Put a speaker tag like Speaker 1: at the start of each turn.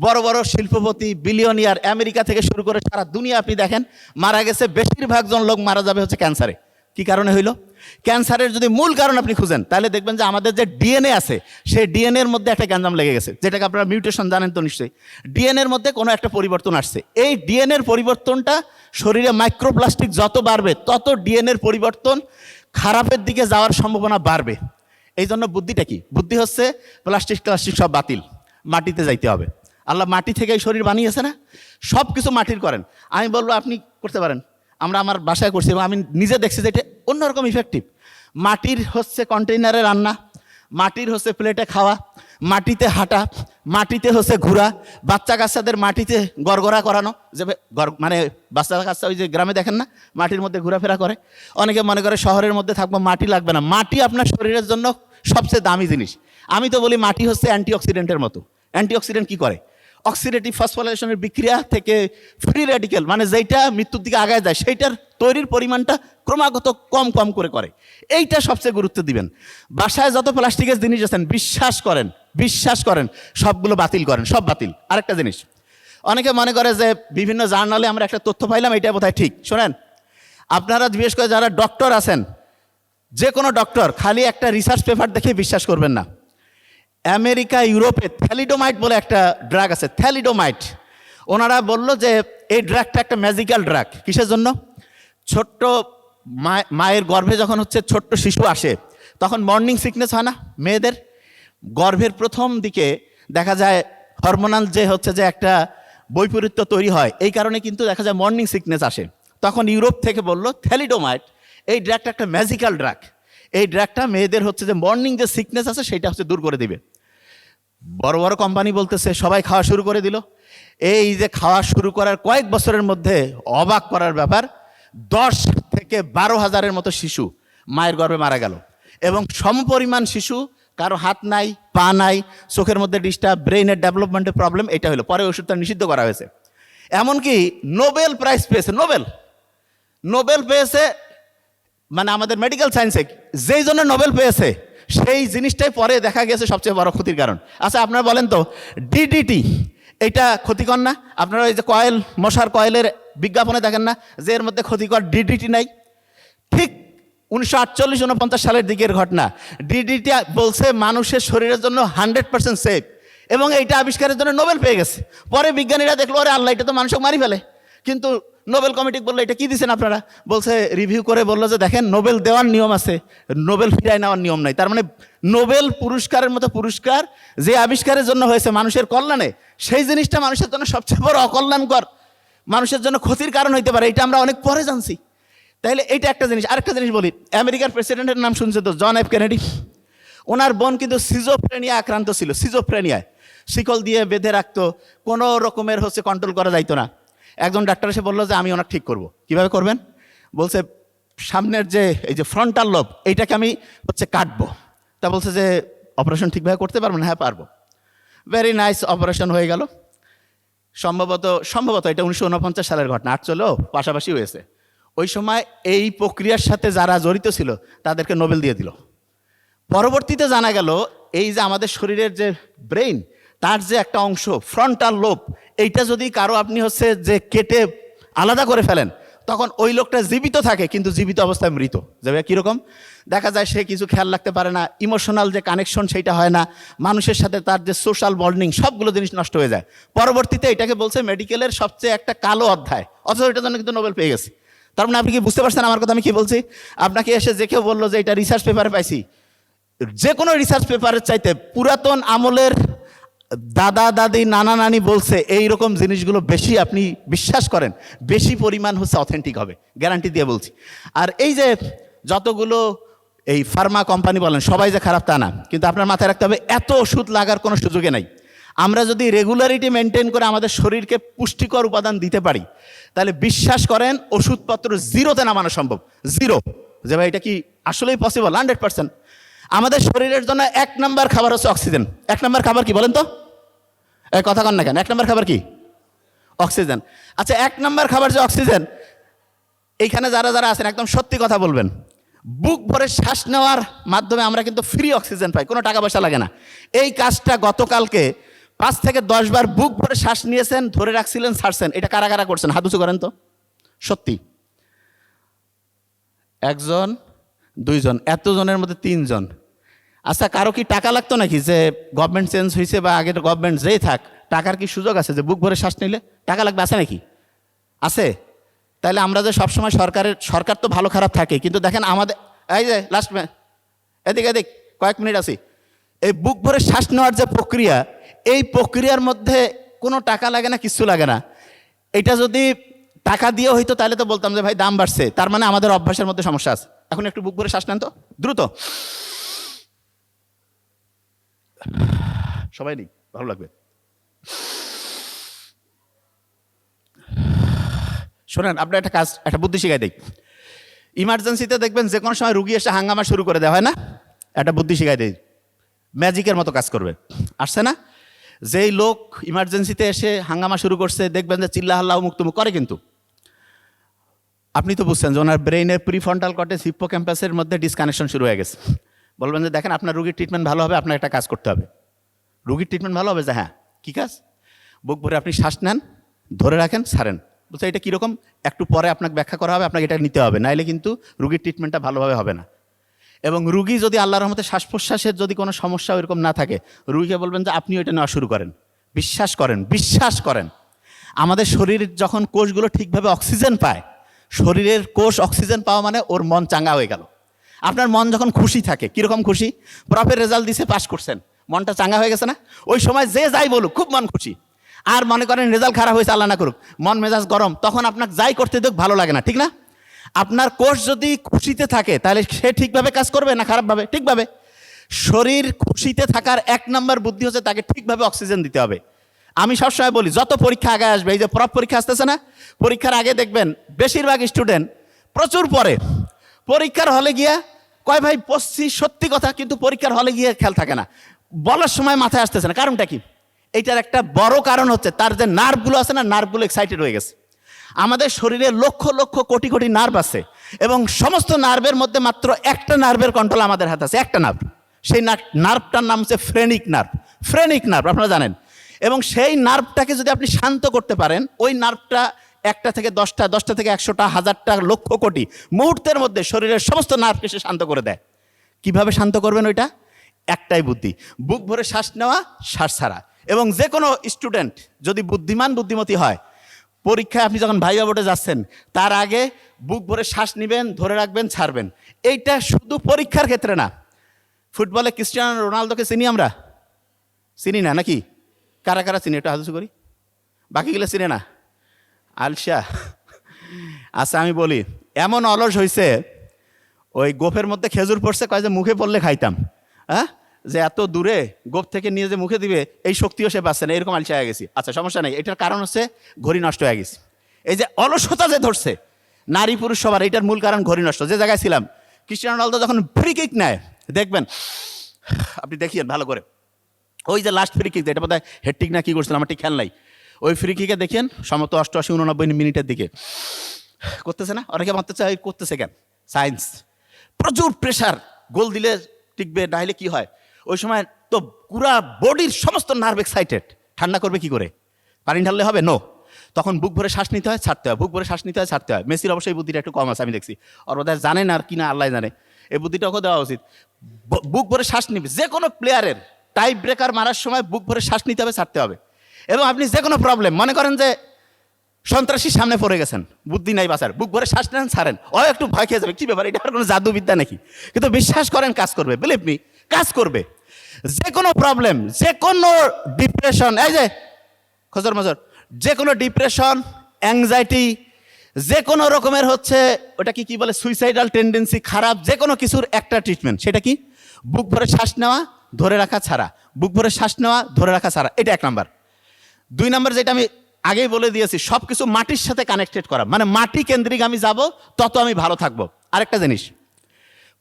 Speaker 1: বড় বড় শিল্পপতি, বিলিয়নিয়ার, আমেরিকা থেকে শুরু করে সারা দুনিয়া আপনি দেখেন মারা গেছে, বেশিরভাগ জন লোক মারা যাবে হচ্ছে ক্যান্সারে। কি কারণে হইল? ক্যান্সারের যদি মূল কারণ আপনি খুঁজেন তাহলে দেখবেন যে আমাদের যে ডিএনএ আছে সেই ডিএনএর মধ্যে একটা গ্যাঞ্জাম লেগে গেছে, যেটাকে আপনারা মিউটেশন জানেন তো নিশ্চয়ই। ডিএনএর মধ্যে কোনো একটা পরিবর্তন আসছে, এই ডিএনএর পরিবর্তনটা শরীরে মাইক্রোপ্লাস্টিক যত বাড়বে তত ডিএনএর পরিবর্তন খারাপের দিকে যাওয়ার সম্ভাবনা বাড়বে। এই জন্য বুদ্ধিটা কি? বুদ্ধি হচ্ছে প্লাস্টিক সব বাতিল, মাটিতে যাইতে হবে। আল্লাহ মাটি থেকে এই শরীর বানিয়েছে না, সব কিছু মাটির করেন। আমি বলবো আপনি করতে পারেন, আমরা আমার বাসায় করছি এবং আমি নিজে দেখছি যে এটা অন্যরকম ইফেক্টিভ। মাটির হচ্ছে কন্টেইনারে রান্না, মাটির হচ্ছে প্লেটে খাওয়া, মাটিতে হাঁটা, মাটিতে হচ্ছে ঘোরা, বাচ্চা কাচ্চাদের মাটিতে গড়গড়া করানো, যে মানে বাচ্চা কাচ্চা ওই যে গ্রামে দেখেন না মাটির মধ্যে ঘোরাফেরা করে। অনেকে মনে করে শহরের মধ্যে থাকবো মাটি লাগবে না, মাটি আপনার শরীরের জন্য সবচেয়ে দামি জিনিস। আমি তো বলি মাটি হচ্ছে অ্যান্টিঅক্সিডেন্টের মতো। অ্যান্টিঅক্সিডেন্ট কি করে? অক্সিডেটিভ ফসফোরাইলেশনের বিক্রিয়া থেকে ফ্রি রেডিক্যাল, মানে যেইটা মৃত্যুর দিকে আগায় যায় সেইটার তৈরির পরিমাণটা ক্রমাগত কম কম করে। এইটা সবচেয়ে গুরুত্ব দিবেন। বাসায় যত প্লাস্টিকের জিনিস আছেন বিশ্বাস করেন সবগুলো বাতিল করেন, সব বাতিল। আরেকটা জিনিস, অনেকে মনে করে যে বিভিন্ন জার্নালে আমরা একটা তথ্য পাইলাম এটা বোধহয় ঠিক। শোনেন, আপনারা বিশেষ করে যারা ডক্টর আছেন, যে কোনো ডক্টর খালি একটা রিসার্চ পেপার দেখে বিশ্বাস করবেন না। আমেরিকা, ইউরোপে থ্যালিডোমাইট বলে একটা ড্রাগ আছে, থ্যালিডোমাইট। ওনারা বললো যে এই ড্রাগটা একটা ম্যাজিক্যাল ড্রাগ। কিসের জন্য? ছোট্ট মায়ের গর্ভে যখন হচ্ছে ছোট্ট শিশু আসে তখন মর্নিং সিকনেস হয় না মেয়েদের? গর্ভের প্রথম দিকে দেখা যায় হরমোনাল যে হচ্ছে যে একটা বৈপরীত্য তৈরি হয়, এই কারণে কিন্তু দেখা যায় মর্নিং সিকনেস আসে। তখন ইউরোপ থেকে বলল থ্যালিডোমাইট এই ড্রাগটা একটা ম্যাজিক্যাল ড্রাগ, এই ড্রাগটা মেয়েদের হচ্ছে যে মর্নিং যে সিকনেস আছে সেটা হচ্ছে দূর করে দিবে। বড় বড় কোম্পানি বলতেছে, সবাই খাওয়া শুরু করে দিল। এই যে খাওয়া শুরু করার কয়েক বছরের মধ্যে অবাক করার ব্যাপার, 10 থেকে 12 হাজারের মতো শিশু মায়ের গর্ভে মারা গেল। এবং সমপরিমাণ শিশু, কারো হাত নাই, পা নাই, চোখের মধ্যে ডিস্টার্ব, ব্রেইনের ডেভেলপমেন্টের প্রবলেম, এটা হলো। পরে ওষুধটা নিষিদ্ধ করা হয়েছে। এমনকি নোবেল প্রাইজ পেয়েছে, নোবেল পেয়েছে, মানে আমাদের মেডিকেল সায়েন্সে যেই জন্য নোবেল পেয়েছে সেই জিনিসটাই পরে দেখা গেছে সবচেয়ে বড় ক্ষতির কারণ। আচ্ছা আপনারা বলেন তো, ডিডিটি এটা ক্ষতিকর না? আপনারা ওই যে কয়েল, মশার কয়েলের বিজ্ঞাপনে দেখেন না যে এর মধ্যে ক্ষতিকর ডিডিটি নাই? ঠিক 1948-49 সালের দিকের ঘটনা। ডিডিটি বলছে মানুষের শরীরের জন্য 100% সেফ, এবং এইটা আবিষ্কারের জন্য নোবেল পেয়ে গেছে। পরে বিজ্ঞানীরা দেখলো আরে আল্লাহ, এটা তো মানুষকে মারি ফেলে। কিন্তু নোবেল কমিটি বললো এটা কি দিচ্ছেন আপনারা? বলছে রিভিউ করে বললো যে দেখেন নোবেল দেওয়ার নিয়ম আছে, নোবেল ফিরায় নেওয়ার নিয়ম নাই। তার মানে নোবেল পুরস্কারের মতো পুরস্কার যে আবিষ্কারের জন্য হয়েছে মানুষের কল্যাণে, সেই জিনিসটা মানুষের জন্য সবচেয়ে বড় অকল্যাণকর, মানুষের জন্য ক্ষতির কারণ হইতে পারে, এটা আমরা অনেক পরে জানছি। তাইলে এইটা একটা জিনিস। আরেকটা জিনিস বলি, আমেরিকার প্রেসিডেন্টের নাম শুনছে তো, জন এফ কেনেডি। ওনার বোন কিন্তু সিজোফ্রেনিয়া আক্রান্ত ছিল, সিজোফ্রেনিয়ায় শিকল দিয়ে বেঁধে রাখতো, কোনো রকমের হচ্ছে কন্ট্রোল করা যাইতো না। একজন ডাক্তার এসে বললো যে আমি ওনাকে ঠিক করব। কিভাবে করবেন? বলছে সামনের যে এই যে ফ্রন্টাল লোব এইটাকে আমি হচ্ছে কাটবো। তা বলছে যে অপারেশন ঠিকভাবে করতে পারবেন? হ্যাঁ পারবো। ভেরি নাইস, অপারেশন হয়ে গেল। সম্ভবত এটা 1949 সালের ঘটনা, 48 পাশাপাশি হয়েছে। ওই সময় এই প্রক্রিয়ার সাথে যারা জড়িত ছিল তাদেরকে নোবেল দিয়ে দিল। পরবর্তীতে জানা গেল এই যে আমাদের শরীরের যে ব্রেইন, তার যে একটা অংশ ফ্রন্টাল লোব, এইটা যদি কারো আপনি হচ্ছে যে কেটে আলাদা করে ফেলেন তখন ওই লোকটা জীবিত থাকে কিন্তু জীবিত অবস্থায় মৃত। যাবে কীরকম? দেখা যায় সে কিছু খেয়াল রাখতে পারে না, ইমোশনাল যে কানেকশন সেইটা হয় না, মানুষের সাথে তার যে সোশ্যাল বন্ডিং সবগুলো জিনিস নষ্ট হয়ে যায়। পরবর্তীতে এটাকে বলছে মেডিকেলের সবচেয়ে একটা কালো অধ্যায়, অথচ এটার জন্য কিন্তু নোবেল পেয়ে গেছে। তার মানে আপনি কি বুঝতে পারছেন আমার কথা আমি কি বলছি? আপনাকে এসে যে কেউ বললো যে এটা রিসার্চ পেপারে পাইছি, যে কোনো রিসার্চ পেপারের চাইতে পুরাতন আমলের দাদা দাদি নানা নানি বলছে এইরকম জিনিসগুলো বেশি আপনি বিশ্বাস করেন, বেশি পরিমাণ হচ্ছে অথেন্টিক হবে, গ্যারান্টি দিয়ে বলছি। আর এই যে যতগুলো এই ফার্মা কোম্পানি বলেন সবাই যে খারাপ তা না, কিন্তু আপনার মাথায় রাখতে হবে এত ওষুধ লাগার কোনো সুযোগে নাই। আমরা যদি রেগুলারিটি মেনটেন করে আমাদের শরীরকে পুষ্টিকর উপাদান দিতে পারি তাহলে বিশ্বাস করেন ওষুধপত্র জিরোতে নামানো সম্ভব। জিরো, যে ভাই এটা কি আসলেই পসিবল? 100%। আমাদের শরীরের জন্য 1 নম্বর খাবার হচ্ছে অক্সিজেন। 1 নম্বর খাবার কি বলেন তো? এই কথা কন না কেন? 1 নম্বর খাবার কি? অক্সিজেন। আচ্ছা 1 নম্বর খাবার যে অক্সিজেন, এইখানে যারা যারা আছেন একদম সত্যি কথা বলবেন, বুক ভরে শ্বাস নেওয়ার মাধ্যমে আমরা কিন্তু ফ্রি অক্সিজেন পাই, কোনো টাকা পয়সা লাগে না। এই কাজটা গতকালকে 5 থেকে 10 বার বুক ভরে শ্বাস নিয়েছেন, ধরে রাখছিলেন, ছাড়ছেন, এটা কারা কারা করছেন? হাত উঁচু করেন তো। সত্যি? 1 জন, 2 জন, এতজনের মধ্যে 3 জন। আচ্ছা, কারো কি টাকা লাগতো নাকি? যে গভর্নমেন্ট চেঞ্জ হয়েছে বা আগের গভর্নমেন্ট যেই থাক, টাকার কি সুযোগ আছে যে বুক ভরে শ্বাস নিলে টাকা লাগবে? আছে নাকি? আছে? তাহলে আমরা যে সবসময় সরকার তো ভালো খারাপ থাকে, কিন্তু দেখেন আমাদের এই যে লাস্ট এদিক কয়েক মিনিট আছি, এই বুক ভরে শ্বাস নেওয়ার যে প্রক্রিয়া, এই প্রক্রিয়ার মধ্যে কোনো টাকা লাগে না, কিচ্ছু লাগে না। এটা যদি টাকা দিয়ে হইতো তাহলে তো বলতাম যে ভাই দাম বাড়ছে, তার মানে আমাদের অভ্যাসের মধ্যে সমস্যা আছে। এখন একটু বুক ভরে শ্বাস নেন তো, দ্রুত। সবাই নেই, ভালো লাগবে। শোনেন, আপনার একটা কাজ, একটা বুদ্ধি শিখাই দেই। ইমার্জেন্সিতে দেখবেন যে কোনো সময় রুগী এসে হাঙ্গামা শুরু করে দেওয়া হয় না? একটা বুদ্ধি শিখাই দেই, ম্যাজিকের মতো কাজ করবে। আসছে না? যেই লোক ইমার্জেন্সিতে এসে হাঙ্গামা শুরু করছে, দেখবেন যে চিল্লা হাল্লা মুক্তমুখ করে, কিন্তু আপনি তো বুঝছেন যে ওনার ব্রেইনের প্রিফ্রন্টাল কর্টেক্স হিপ্পোক্যাম্পাসের মধ্যে ডিসকানেকশন শুরু হয়ে গেছে। বলবেন যে দেখেন, আপনার রুগীর ট্রিটমেন্ট ভালো হবে, আপনার একটা কাজ করতে হবে। রুগীর ট্রিটমেন্ট ভালো হবে যে হ্যাঁ, কী কাজ? বুক ভরে আপনি শ্বাস নেন, ধরে রাখেন, ছাড়েন। বলছে এটা কীরকম? একটু পরে আপনাকে ব্যাখ্যা করা হবে, আপনাকে এটা নিতে হবে, নাইলে কিন্তু রুগীর ট্রিটমেন্টটা ভালোভাবে হবে না। এবং রুগী যদি আল্লাহর রহমতে শ্বাস প্রশ্বাসের যদি কোনো সমস্যা ওইরকম না থাকে, রুগীকে বলবেন যে আপনি ওইটা নেওয়া শুরু করেন। বিশ্বাস করেন, বিশ্বাস করেন, আমাদের শরীর যখন কোষগুলো ঠিকভাবে অক্সিজেন পায়, শরীরের কোষ অক্সিজেন পাওয়া মানে ওর মন চাঙ্গা হয়ে গেল। আপনার মন যখন খুশি থাকে, কীরকম খুশি? প্রপের রেজাল্ট দিছে, পাস করছেন, মনটা চাঙ্গা হয়ে গেছে না? ওই সময় যে যাই বলুক, খুব মন খুশি। আর মনে করেন রেজাল্ট খারাপ হয়েছে, আল্লাহ না করুক, মন মেজাজ গরম, তখন আপনাকে যাই করতে দেখ ভালো লাগে না, ঠিক না? আপনার কোষ যদি খুশিতে থাকে তাহলে সে ঠিকভাবে কাজ করবে না খারাপভাবে? ঠিকভাবে। শরীর খুশিতে থাকার 1 নম্বর বুদ্ধি হচ্ছে তাকে ঠিকভাবে অক্সিজেন দিতে হবে। আমি সবসময় বলি, যত পরীক্ষা আগে আসবে, এই যে প্রপ পরীক্ষা আসতেছে না, পরীক্ষার আগে দেখবেন বেশিরভাগ স্টুডেন্ট প্রচুর পড়ে, পরীক্ষার হলে গিয়া কয় ভাই পড়ছি, সত্যি কথা, কিন্তু পরীক্ষার হলে গিয়ে খেয়াল থাকে না, বলার সময় মাথায় আসতেছে না। কারণটা কি? এইটার একটা বড় কারণ হচ্ছে তার যে নার্ভগুলো আছে না, নার্ভগুলো এক্সাইটেড হয়ে গেছে। আমাদের শরীরে লক্ষ লক্ষ কোটি কোটি নার্ভ আছে, এবং সমস্ত নার্ভের মধ্যে মাত্র একটা নার্ভের কন্ট্রোল আমাদের হাতে আছে, একটা নার্ভ। সেই নার্ভটার নাম হচ্ছে ফ্রেনিক নার্ভ। ফ্রেনিক নার্ভ আপনারা জানেন। এবং সেই নার্ভটাকে যদি আপনি শান্ত করতে পারেন, ওই নার্ভটা 1টা থেকে 10টা, 10টা থেকে 100টা, 1000টা, লক্ষ কোটি মুহূর্তের মধ্যে শরীরের সমস্ত নার্ভকে সে শান্ত করে দেয়। কিভাবে শান্ত করবেন? ওইটা একটাই বুদ্ধি, বুক ভরে শ্বাস নেওয়া, শ্বাস ছাড়া। এবং যে কোনো স্টুডেন্ট যদি বুদ্ধিমান বুদ্ধিমতী হয়, পরীক্ষায় আপনি যখন ভাইভা বোর্ডে যাচ্ছেন, তার আগে বুক ভরে শ্বাস নেবেন, ধরে রাখবেন, ছাড়বেন। এইটা শুধু পরীক্ষার ক্ষেত্রে না। ফুটবলে ক্রিস্টিয়ানো রোনালদোকে চিনি আমরা? চিনি না নাকি? কারা কারা চিনি? একটু হাত উঁচু করি। বাকিগুলো চিনে না? আলসা। আচ্ছা, আমি বলি, এমন অলস হয়েছে, ওই গোফের মধ্যে খেজুর পড়ছে, কয় যে মুখে পড়লে খাইতাম, হ্যাঁ, যে এত দূরে গোপ থেকে নিয়ে যে মুখে দিবে এই শক্তিও সে পাচ্ছে না, এরকম আলসা হয়ে গেছি। আচ্ছা, সমস্যা নেই, এটার কারণ হচ্ছে ঘড়ি নষ্ট হয়ে গেছে। এই যে অলসতা যে ধরছে নারী পুরুষ সবার, এইটার মূল কারণ ঘড়ি নষ্ট। যে জায়গায় ছিলাম, ক্রিস্টিয়ানো রোনালদো যখন ফ্রি কিক নেয়, দেখবেন, আপনি দেখিয়েন ভালো করে, ওই যে লাস্ট ফ্রি কিক, এটা বোধহয় হেডটিক না কি করছিলাম, আমার ঠিক খেয়াল নাই, ওই ফ্রি কিকে দেখেন সম্ভবত 88-89 মিনিটের দিকে করতেছে না? অনেকে ভাবতে চায় করতেছে কেন? সায়েন্স। প্রচুর প্রেশার, গোল দিলে টিকবে, না হলে কি হয়? ওই সময় তো পুরা বডির সমস্ত নার্ভ এক্সাইটেড, ঠান্ডা করবে কি করে? পানি ঢাললে হবে? নো। তখন বুক ভরে শ্বাস নিতে হয়, ছাড়তে হয়, বুক ভরে শ্বাস নিতে হয়, ছাড়তে হয়। মেসির অবশ্যই বুদ্ধিটা একটু কম আছে, আমি দেখছি। ওর বোধহয় জানেন আর কি না আল্লাহ জানে, এই বুদ্ধিটা ওকে দেওয়া উচিত। বুক ভরে শ্বাস নিবে, যে কোনো প্লেয়ারের টাই ব্রেকার মারার সময় বুক ভরে শ্বাস নিতে হবে, ছাড়তে হবে। এবং আপনি যে কোনো প্রবলেম, মনে করেন যে সন্ত্রাসী সামনে পড়ে গেছেন, বুদ্ধি নাই বাঁচার, বুক ভরে শ্বাস নেন, ছাড়েন, ও একটু ভয় খেয়ে যাবে, কি ব্যাপার, এটা আর কোনো জাদুবিদ্যা নাকি? কিন্তু বিশ্বাস করেন কাজ করবে, বিলিভ মি, কাজ করবে। যে কোনো প্রবলেম, যে কোনো ডিপ্রেশন, এই যে খজর মজর, যে কোনো ডিপ্রেশন, অ্যাংজাইটি, যে কোনো রকমের হচ্ছে ওটা কি বলে, সুইসাইডাল টেন্ডেন্সি, খারাপ যে কোনো কিছুর একটা ট্রিটমেন্ট, সেটা কি? বুক ভরে শ্বাস নেওয়া, ধরে রাখা, ছাড়া। বুক ভরে শ্বাস নেওয়া, ধরে রাখা, ছাড়া। এটা 1 নাম্বার। 2 নাম্বার, যেটা আমি আগেই বলে দিয়েছি, সব কিছু মাটির সাথে কানেক্টেড করা, মানে মাটি কেন্দ্রিক আমি যাব, তত আমি ভালো থাকবো। আরেকটা জিনিস,